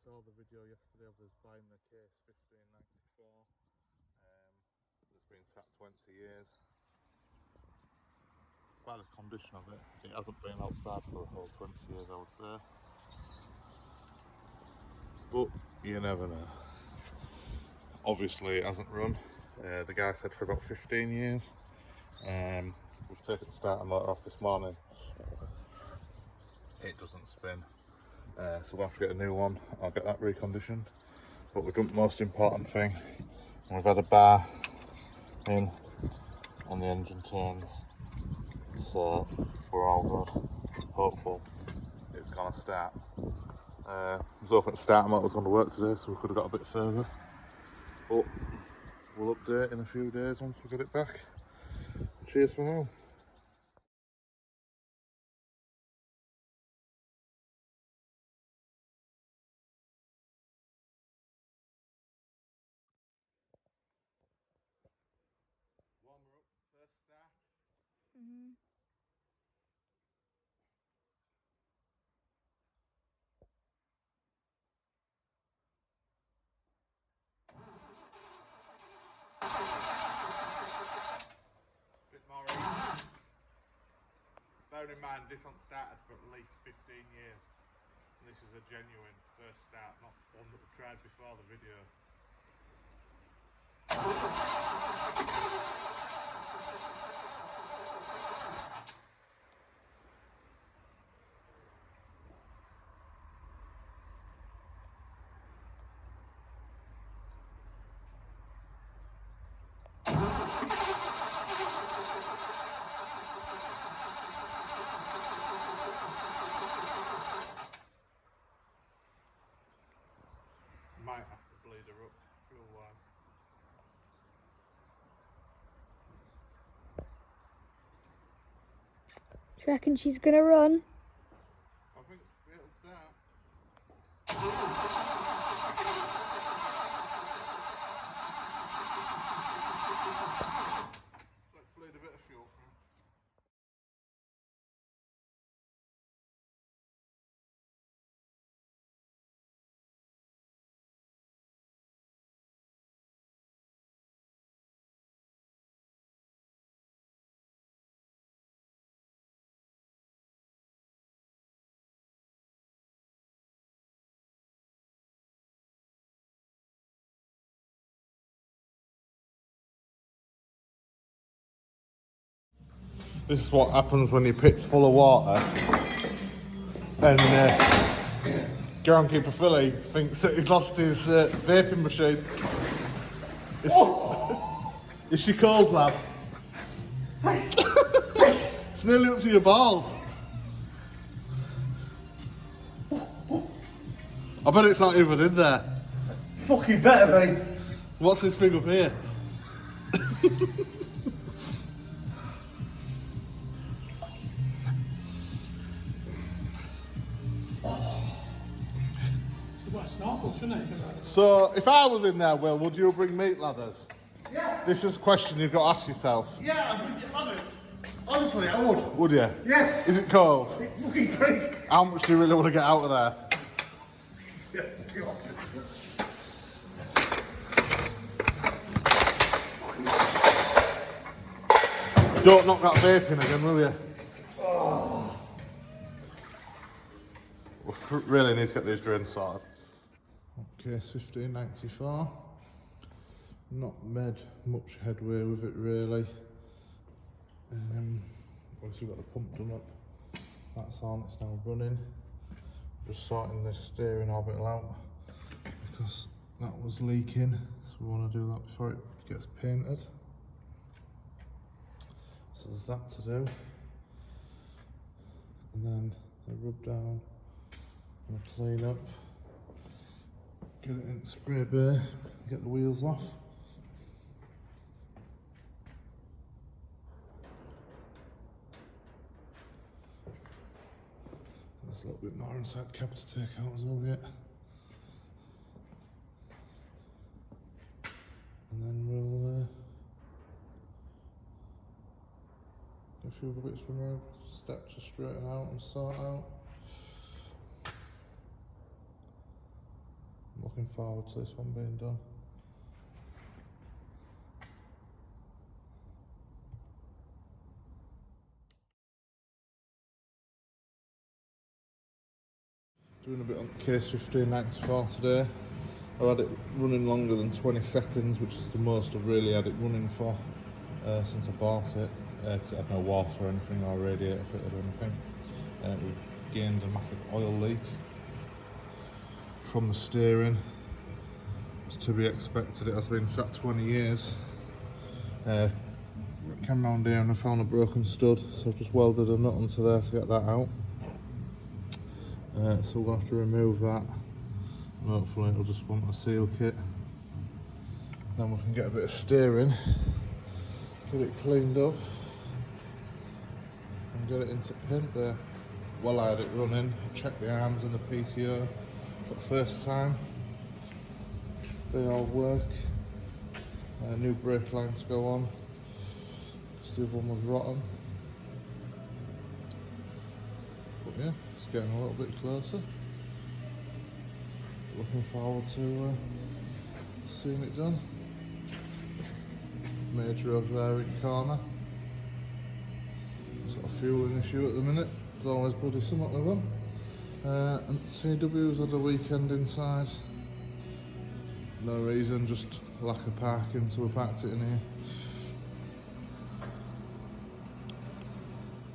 saw the video yesterday of us buying the case 1594. It's been sat 20 years. By the condition of it, it hasn't been outside for the whole 20 years, I would say. But you never know. Obviously it hasn't run. The guy said for about 15 years. We've taken the starter motor off this morning. It doesn't spin. So we'll have to get a new one. I'll get that reconditioned. But we've done the most important thing. We've had a bar in and the engine turns. So we're all good. Hopeful it's gonna start. I was hoping the starter motor was going to work today, so we could have got a bit further. But we'll update in a few days once we get it back. Cheers for now. Warmer up, first start. Bit more easy. Bear in mind, this hasn't started for at least 15 years. And this is a genuine first start, not one that we tried before the video. Might have to bleed her up fuel wise. Do you reckon she's gonna run? I think it'll start. Let's bleed a bit of fuel through. This is what happens when your pit's full of water and groundkeeper Philly thinks that he's lost his vaping machine. Is she cold, lad? It's nearly up to your balls. I bet it's not even in there. Fucking better be. What's this thing up here? So, if I was in there, Will, would you bring meat ladders? Yeah. This is a question you've got to ask yourself. Yeah, I think honest. Honestly, I would. Would you? Yes. Is it cold? Fucking drink. How much do you really want to get out of there? Yeah, God. Don't knock that vaping again, will you? Oh. We really need to get these drains sorted. Okay, 1594. Not made much headway with it really. Obviously we've got the pump done up. That's on, it's now running. Just sorting this steering orbital out because that was leaking. So we want to do that before it gets painted. So there's that to do. And then a rub down and a clean up. Get it in spray bay, get the wheels off. There's a little bit more inside cab to take out as well yet. And then we'll get a few other bits removed, steps to straighten out and sort out. forward to this one being done. Doing a bit on case 1594 today. I've had it running longer than 20 seconds, which is the most I've really had it running for since I bought it, because it had no water or anything, or radiator fitted or anything. We've gained a massive oil leak from the steering. It's to be expected, it has been sat 20 years. Came round here and I found a broken stud, so I've just welded a nut onto there to get that out. So we'll have to remove that, and hopefully it'll just want a seal kit. Then we can get a bit of steering, get it cleaned up, and get it into pin there. While I had it running, check the arms of the PTO for the first time. They all work. New brake lines go on. The other one was rotten. But yeah, it's getting a little bit closer. Looking forward to seeing it done. Major over there in the corner. Sort of fueling issue at the minute. There's always bloody something with them. And TW's had a weekend inside. No reason, just lack of parking, so we parked it in here.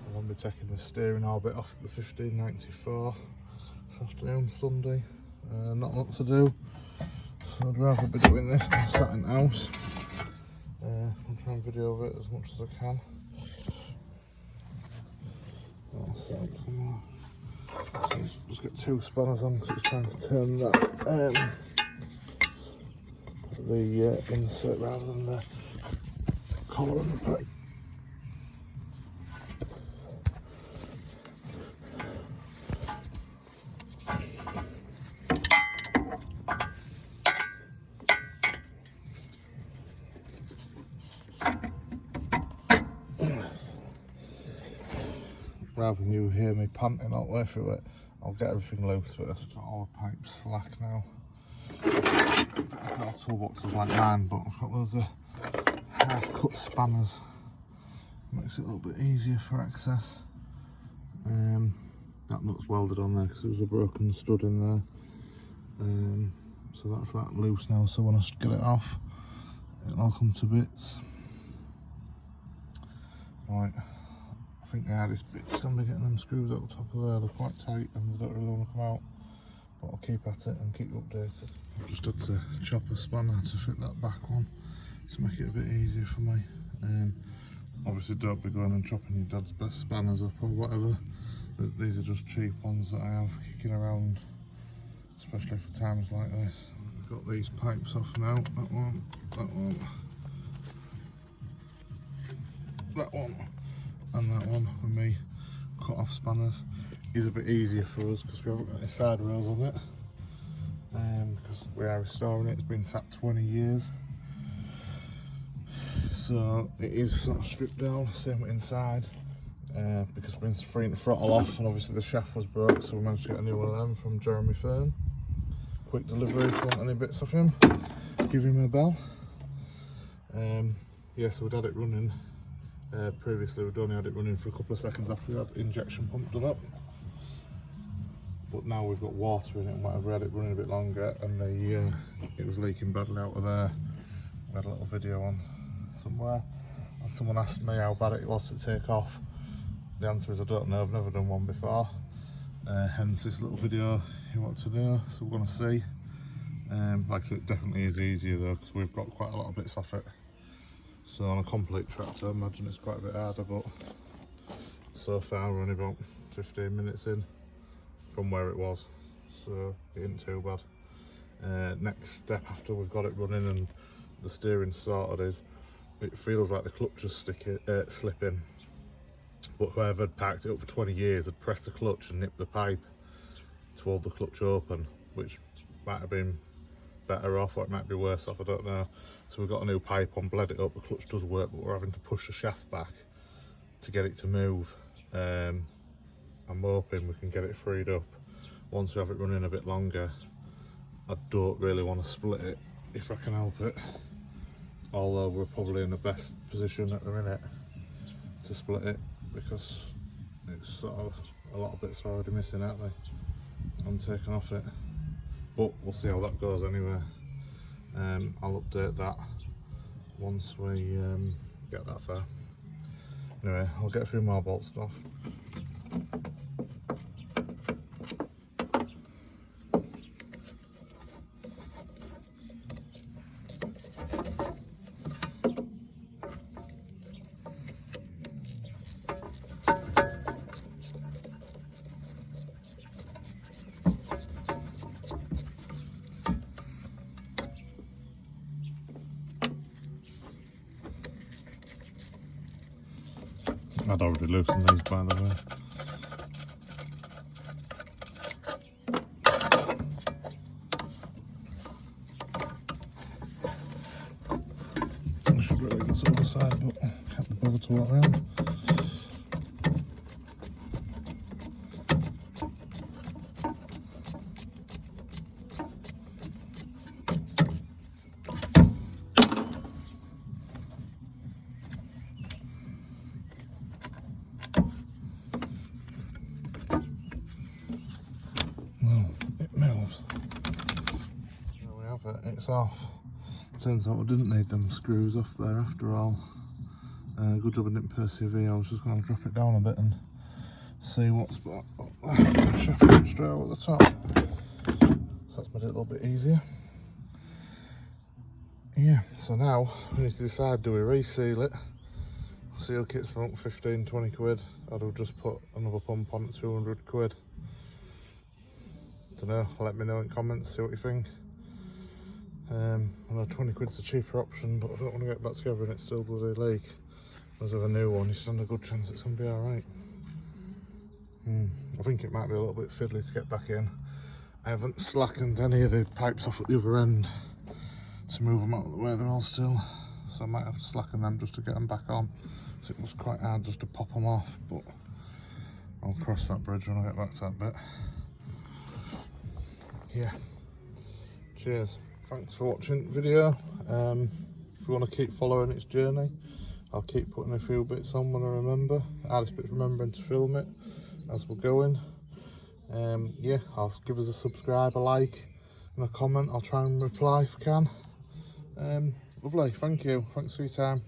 I'm going to be taking the steering orbit off the 1594 this afternoon, Sunday. Not a lot to do, so I'd rather be doing this than sat in the house. I'll try and video it as much as I can. I'll set up some more. So just get two spanners on because it's trying to turn that the insert rather than the collar on the pipe. Rather than you hear me panting all the way through it, I'll get everything loose first. Got all the pipes slack now. I've got toolboxes like mine, but I've got loads of half-cut spanners. Makes it a little bit easier for access. That nut's welded on there because there was a broken stud in there. So that's that loose now, so when I get it off, it'll all come to bits. Right. I think the hardest bit's going to be getting them screws out the top of there. They're quite tight and they don't really want to come out, but I'll keep at it and keep you updated. I've just had to chop a spanner to fit that back one to make it a bit easier for me. Obviously don't be going and chopping your dad's best spanners up or whatever. These are just cheap ones that I have kicking around, especially for times like this. I've got these pipes off now, that one, and that one with me cut off spanners. Is a bit easier for us because we haven't got any side rails on it, because we are restoring it. It's been sat 20 years, so it is sort of stripped down, same with inside, because we've been freeing the throttle off and obviously the shaft was broke, so we managed to get a new one of them from Jeremy Fern. Quick delivery. If you want any bits of him, give him a bell. Yeah, so we'd had it running. Previously we'd only had it running for a couple of seconds after we had the injection pump done up, but now we've got water in it and whatever, had it running a bit longer, and it was leaking badly out of there. We had a little video on somewhere and someone asked me how bad it was to take off. The answer is I don't know, I've never done one before, hence this little video you want to know, so we're going to see. Like I said, it definitely is easier though because we've got quite a lot of bits off it. So on a complete tractor, I imagine it's quite a bit harder, but so far we're only about 15 minutes in from where it was, so it isn't too bad. Next step after we've got it running and the steering sorted is, it feels like the clutch is slipping, but whoever had parked it up for 20 years had pressed the clutch and nipped the pipe to hold the clutch open, which might have been better off or it might be worse off, I don't know. So we've got a new pipe on, bled it up, the clutch does work, but we're having to push the shaft back to get it to move. I'm hoping we can get it freed up once we have it running a bit longer, I don't really want to split it if I can help it, although we're probably in the best position at the minute to split it because it's sort of a lot of bits are already missing, aren't they? I'm taking off it, but we'll see how that goes anyway. I'll update that once we get that far. Anyway, I'll get a few more bolts off. I'd already loosened these, by the way. I should really get some on the side, but can't be bothered to walk around. Well, it moves. There we have it, it's off. Turns out I didn't need them screws off there after all. Good job I didn't persevere. I was just going to drop it down a bit and see what's back. Shaft straight out at the top. So that's made it a little bit easier. Yeah, so now we need to decide, do we reseal it? Seal kit's about 15-20 quid, or do we just put another pump on at 200 quid? Don't know, let me know in comments, see what you think. I know 20 quid's a cheaper option, but I don't want to get back together and it's still bloody leak. Whereas with a new one, you stand a good chance it's going to be alright. I think it might be a little bit fiddly to get back in. I haven't slackened any of the pipes off at the other end to move them out of the way, they're all still. So I might have to slacken them just to get them back on. So it was quite hard just to pop them off, but I'll cross that bridge when I get back to that bit. Yeah, cheers. Thanks for watching the video. If you want to keep following its journey, I'll keep putting a few bits on when I remember. Hardest bit's remembering to film it as we're going. Yeah, I'll give us a subscribe, a like and a comment. I'll try and reply if I can. Lovely, thank you. Thanks for your time.